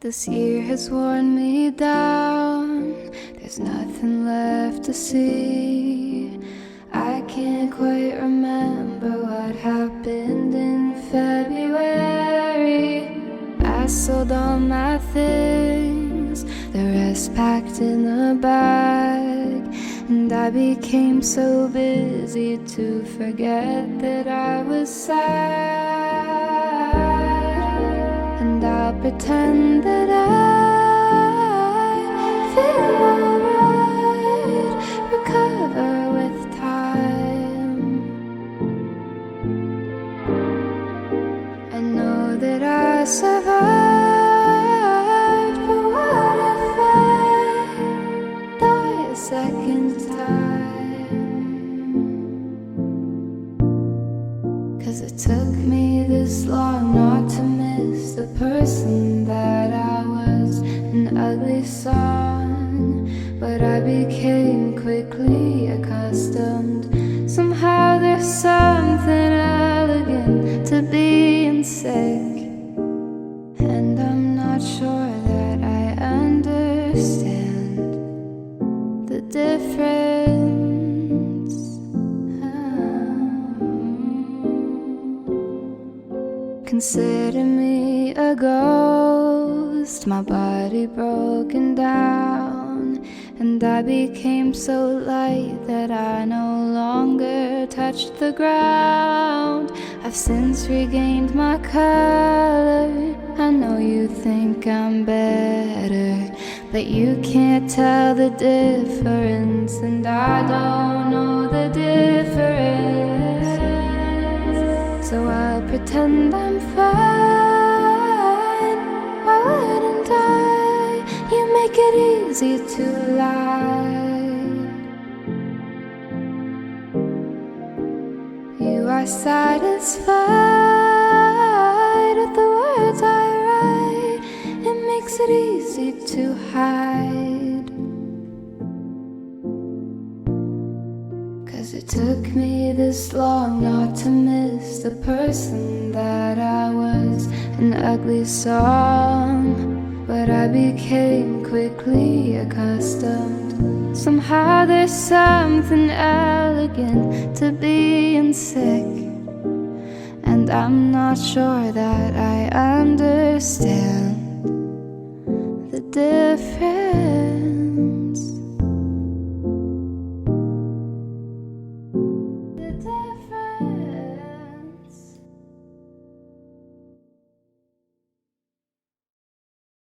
This year has worn me down. There's nothing left to see. I can't quite remember what happened in February. I sold all my things, the rest packed in a bag. And I became so busy to forget that I was sad. And I'll pretend that I feel alright, recover with time. I know that I survived, but what if I die a second time? 'Cause it took me this long not to miss the person that I was, an ugly song. But I became quickly accustomed. Somehow there's something elegant to being sick, and I'm not sure that I understand the difference. Consider me a ghost, my body broken down, and I became so light that I no longer touched the ground. I've since regained my color. I know you think I'm better, but you can't tell the difference, and I don't know the difference. So I'll pretend I'm fine. Why wouldn't I? You make it easy to lie. You are satisfied with the words I write. It makes it easy to hide. 'Cause it took me this long not to miss the person that I was, an ugly song. But I became quickly accustomed. Somehow there's something elegant to being sick, and I'm not sure that I understand the difference.